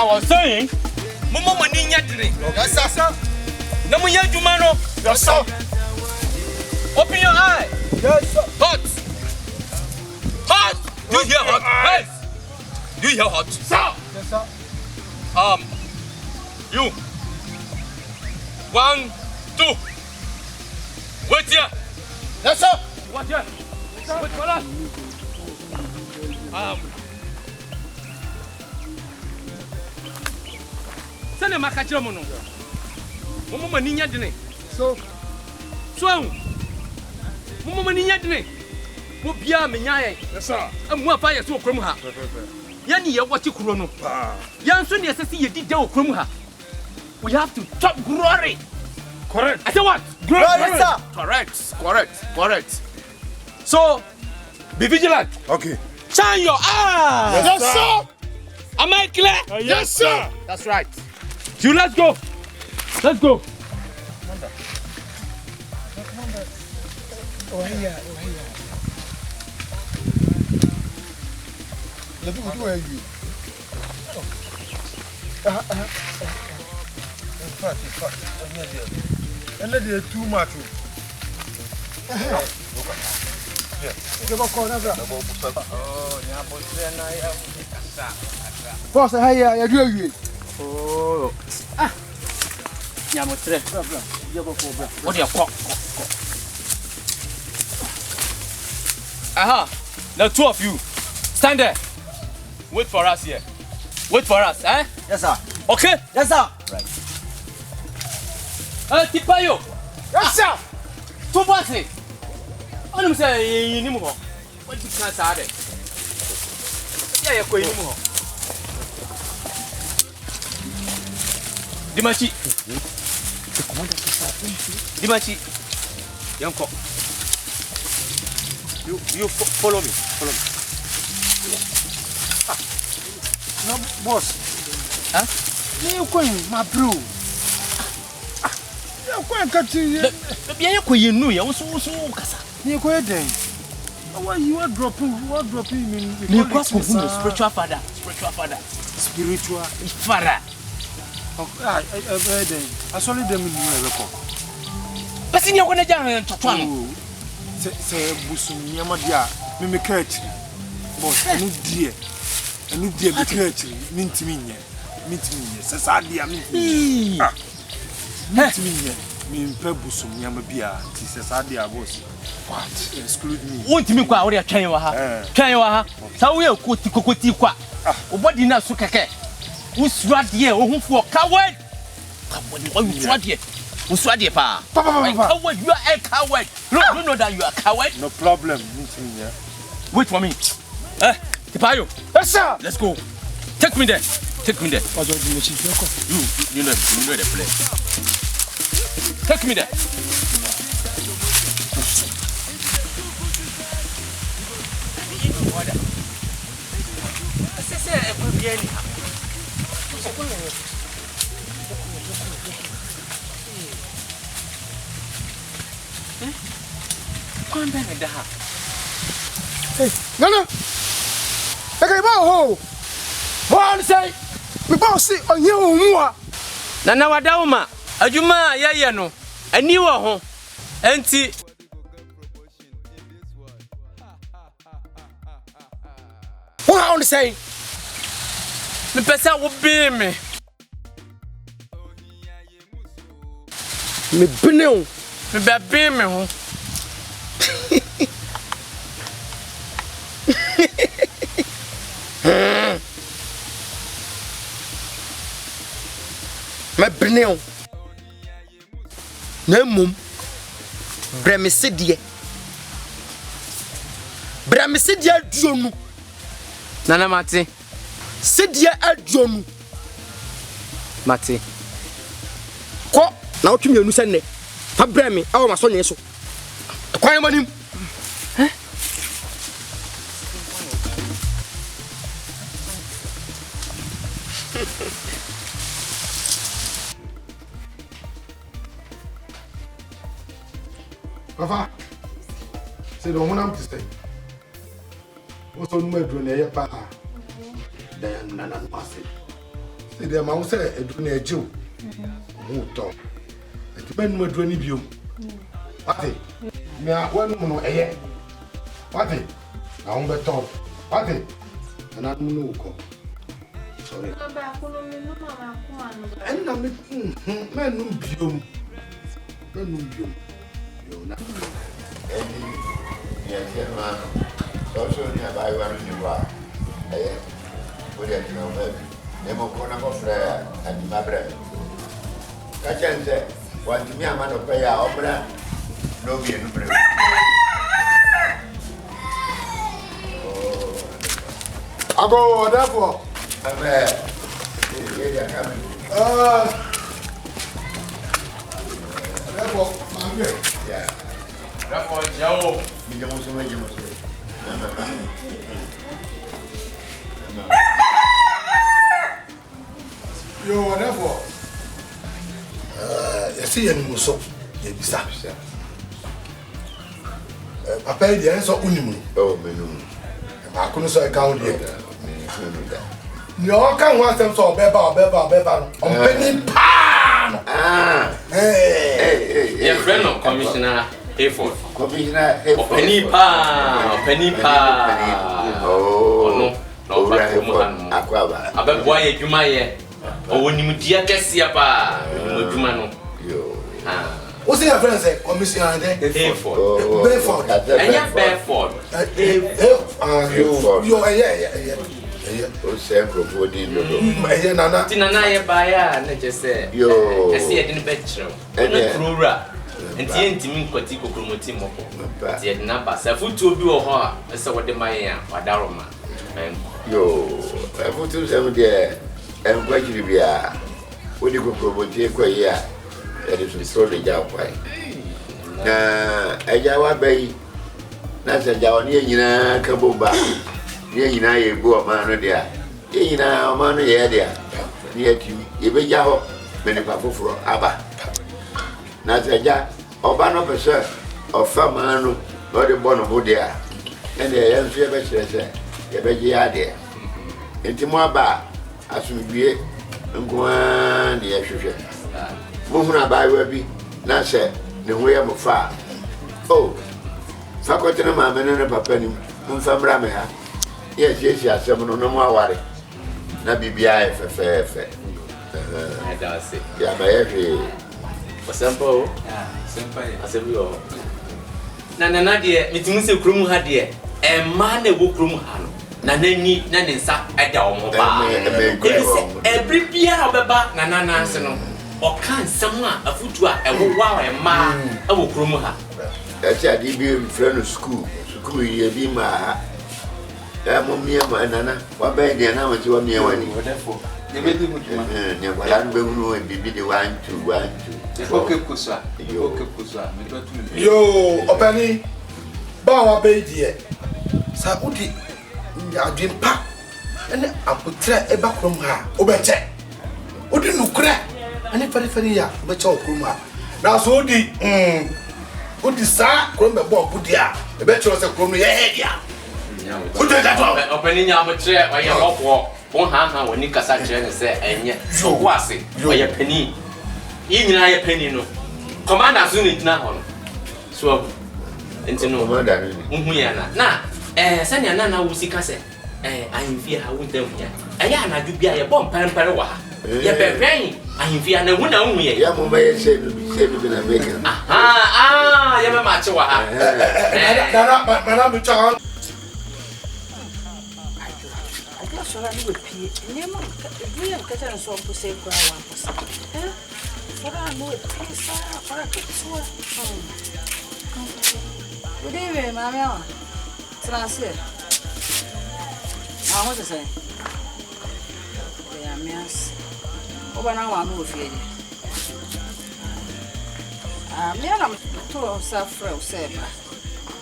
was saying, Mama Ninya drink. Yes, sir. No more Jumano. Yes, sir. Open your eye. Yes, sir. Hot. Hot. Do you hear hot? Yes. Do you hear hot? Sir. Yes, sir. You. 1, 2. Wait here. Yes, sir. What here? Wait for us. Send a macachromono. Mama Ninya drink. So, Mama Ninya drink. Mobia Menyae. yes, sir. And more fire to Krumha. Yani, what you chrono. Yan soon, yes, I see you did go Krumha. We have to top glory. Correct. I said what? Glory, sir. Correct. So, be vigilant. Okay. Shine your eyes. Yes, sir. Am I clear? Yes, sir. That's right. So let's go. Let's go. Oh, here. Let me do you. In fact. And let it too much. Boss, I do you. Oh. Yamotre. What do you call? Aha. The two of you. Stand there. Wait for us here. Wait for us, eh? Yes, sir. Okay? Yes, sir. Right. Tipayo. Yes, sir. Two bosses. I'm saying, you know what you can't say. Yeah, you're going to Dimachi. Yanko. You follow me. No, boss. Huh? You going, my bro. You going to you. You know, you also Kasa. You going then. Why you are dropping me? You spiritual father. Spiritual Father. Okay, I saw them in your record. But in your one again, Say, Busum Yamadia, me catch. Boss, I need dear be catch. Mint me, Sasadia, mint me, Busum Yamabia, Sasadia, boss. What? Exclude me. Won't me qua or can you ha? So we'll cook qua. What did not suke? Who's right here? Who for coward? Who's right here? Who's right here, pa? Coward, you are a coward. No, know that you are a coward. No problem. Meet me here. Wait for me. Tipayo. Yes, sir. Let's go. Take me there. What do you You know the place. Take me there. Hey, Nana. Okay, ho. What say? We both see on you. Nana Wadauma. Ajuma ya no. Ani wo ho. Enti What say? me pesa wo be me. Me bene Me be me ho. me bene na mum bremesidie aduonu Nana Mate. sidie aduonu Mate. ko na otwemi anu sene fa breme awo maso nye so kwan manim Papa, c'est le moment où tu sais. On se met drone et pas. D'ailleurs, nana passé. The amount say a do Jew. Who talk? It depends what do any view. What? Me are one no a what? I won't be told. What? And I don't know. Sorry. And I'm man, no view. No view. You're not. Yes, man. Also, nearby one in the bar. Put it in a web. Nemo Conabo Freya and my bread. Catchan said, what to me a man of pay opera? No, be in bread. I go, therefore. I'm there. Therefore, I'm here. Yeah. Therefore, Joe. You don't want to make you. Yo, therefore. You see any muso? You be sad. Papa, the answer unimu. Oh, menu. I couldn't say count here. No, can't want them so beba. On penny pan. Ah. Hey. Your friend of Commissioner Hayford. Commissioner Hayford. Penny pa. Oh, no, Aquaba. I bet boy, you my oh, when you dear Cassiapa, no. What's your friend say? Commissioner Hayford. Bedford. And you're Bedford. Yeah. Oh, Sanko, what did you do? Nana. Tinana, buyer, and just say, Yo, I see it in the bedroom. And the and TNT Quatico Promotimo. Yet Napas, a foot to be a heart, as I what the Maya or Daroma. yo, I put to some there and quite to be a what you could promote here, that is a story job. Now, a Jawa Bay, that's a Jawanina Kabumba. Ye na ye bo ma no dia ye na o ma no ye dia ni atu ye be ja ho me ne pa foforo aba na seja oba no pese o fa ma no no de bo no bo dia e de ye nso ye be kire se ye be je ya dia enti mo aba asumdue nko a ne ye hwehwe mo huna ba wa bi na se ne ho ye mo fa oh fa ko tena ma me ne papa ni mo fa mra me ha. Yes, I'm no more worry. Na bibia fe. I don't see. Yeah, my every. For simple. Simple. Na dear, meeting say krum ha dear. E man e wo krum ha no. Na nani na ne nsa eda omo ba. Every bia obeba na nse no. O kan sam a afutu a e wo wa e ma e wo krum ha. That's a DB friend school. School ye bi ma. Mummy, Nana, what bad they are what you are me. Therefore, they may do good. Never and be the 1 2. Yo, Opani, Bawa baby, Saudi, Yadin Pa, and I put a back from her, Obete. What did you crack? And if I but all Kruma. Now, so the good desire, Krumba Bob, good ya, the better was a Krumia head. Opening your chair or your walk, one hand when you can such and say, and yet, so was it? Or your penny. Even I a penny no. Command as soon as now. So, into no murder. Nah, send your nana who see Cassette. I in fear I won't tell you. I am do be a bomb pan parawa. You're very, I in fear no one only. Yamu may say to be saved in a bacon. You're a macho. Madame Child. So I would pay. Never, we have got a song to say for our for I know it. For a picture. Good evening, Mamma. Transit. I want to say, yeah, miss. Oh, now I'm moving. I'm too self-free, said,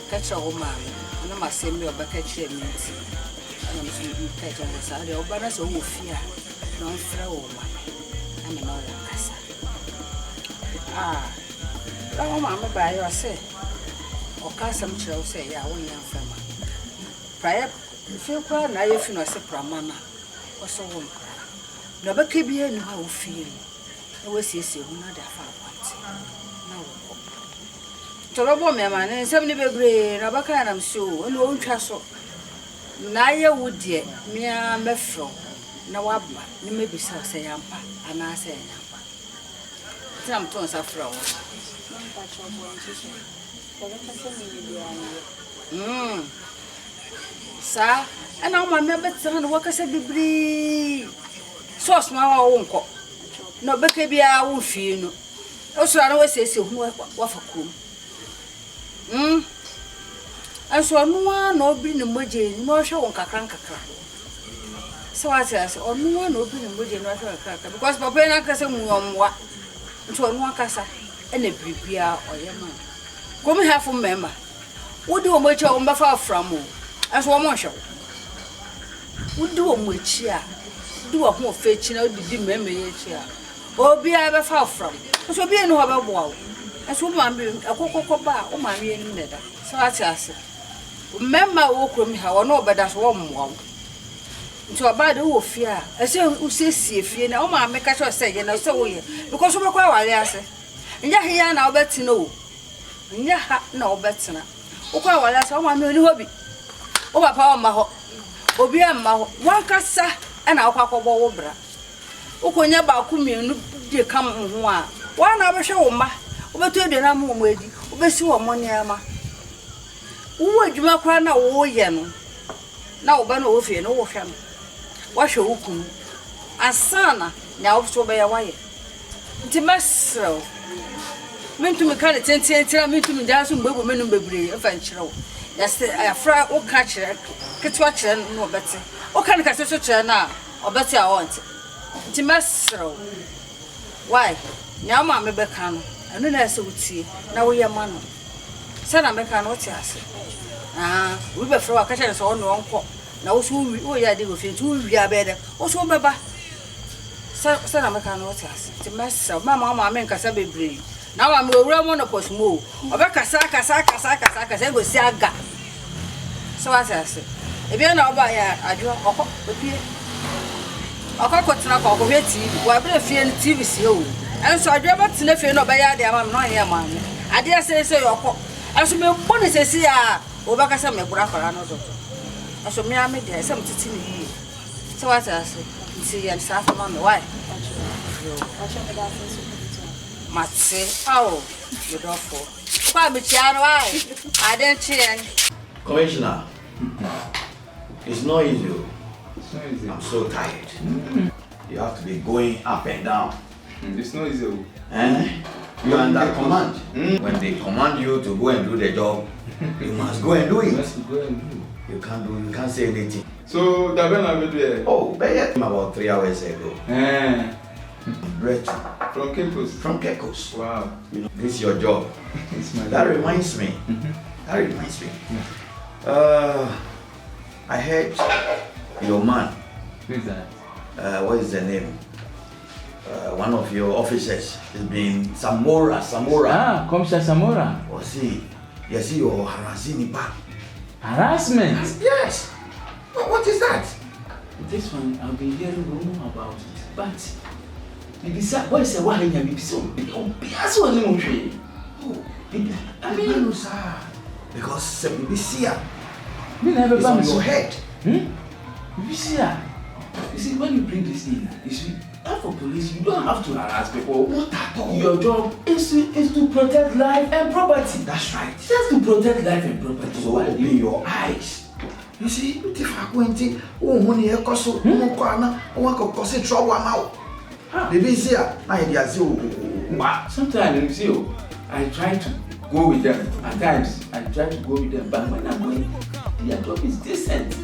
catch a woman, and I must send you a bucket chain. I'm catch on the side of Banas or fear, no throw I'm an old cassa. Oh, Mamma, by your say, or Cassam shall say, yeah, we young family. Prior, if you cry, now if you know, say, Pramana, or so won't cry. na bɛka bi anu ha wo fie na wasiesie ho na da fa kwante na wo tɔrɔbɔ me ma ne nsɛm ne bebree na bɛka nam so ɛna ɔntwa so na ayɛ wo deɛ mea mɛfrɛ na waba ne mebisa sɛ yampa anaasɛ yampa tinam to nsa frɛ wo sa ɛna wo ma me bɛtena no wakasa bibiri sauce ma wa wo nkɔ na bɛka bia wo fie no osura na wasiesie ho wafa kurom aso ɔnoa na obi ne mogye ni mo hwɛ won kakra so what else ɔnoa na obi ne mogye ni hwɛ kakra because papa na kasa mu yomwa nso ɔnoa kasa ɛna bibia ɔyɛ ma kom half member wodi wo mochi o mbafa from o aso wo mo hwɛ wodi wo mochi a di wo ho fechi na odidi member ye chi a obi a befa from so obi enu ho bɛboa wo aso ma me akokokɔ ba o ma me enu neda so what else member wo krom ha wo no obeda so wo mmoa wo nti oba de wo fie a ɛsɛ usiesie fie na o ma me ka cho sɛ ye na sɛ wo ye because wo bɛkɔ awale ase nya hia na obɛtena o nya ha na obɛtena wo kɔ awale ase o ma me oni hobi o papa o ma ho obi amma ho wankasa ɛna wo akɔbɔ wo bra wo konya ba ku mienu de kam ho a wa na obɛhwɛ wo ma obɛto aduana mo mo adi obɛsi wo mo neama wo adwuma kora na wo ye no na wo ba na wo fie no wo hwɛ no wa hwɛ wo kunu asana na wo so bɛyɛ waye nti masrɛw mentumi ka de tententira mentumi da so mbebo menum bebree afa nkyerɛw yɛsɛ afra wo ka kyerɛ ketwa kyerɛ no obɛte wo ka ne ka so kyerɛ na obɛte a wɔnte nti masrɛw why nya ma me bɛka no ɛno na ɛsɛ wotie na wo yɛ ma no sɛ na mɛka no wote ase we be fro aka kyerɛ sɛ ɔno ɔnkɔ na wo so wo yɛ de wo fie nti wo wi abɛdɛ wo so bɛba sɛ na mɛka no wote ase nti mɛsɛ mama me nkasa bebree na wa me owura mo no posmo ɔbɛkasa kasa go si aga sɛ wa ase ebi na ɔba yɛ adwo ɔkɔ opie ɔkɔ tena kɔ ɔkɔ hwɛ TV wa bere fie no TV sie o ɛnso adwo ba tena fie no ɔbɛyɛ ade ama me no yɛ ma me ade sɛ yɔkɔ ɛnso me bɔ ne sɛ si a obakasa me bura kwara no zo aso me ame de se mtiti ni yi se wa ta se nti ya sa fa ma me why mate awo you do for kwa bi chia no why I don't cheer Commissioner, it's not easy. I'm so tired. You have to be going up and down. It's not easy. You're under command. When they command you to go and do the job, you must go and do it. You can't say anything. So, Davena will do. Oh, but about 3 hours ago. Bread From Kekos. From Kekos. Wow. This is your job. That reminds me. I heard your man. Who is that? What is the name? One of your officers has been Samora. Commissioner Samora. Oh, see, you're harassing me back. Harassment? Yes. What is that? This one, I've been hearing rumor about it. But, what is the one in your so? I mean, sir. Because BBC is on your head. BBC. You see, when you bring this in, you see, for police, you don't have to harass people. Not at all. Your job is to protect life and property. That's right. Just to protect life and property. So open your eyes. You see, if I go into money, I cost so no corner, one could cause it trouble now. The busy, sometimes you see, I try to go with them. At times, I try to go with them, but when I'm going, their job is decent.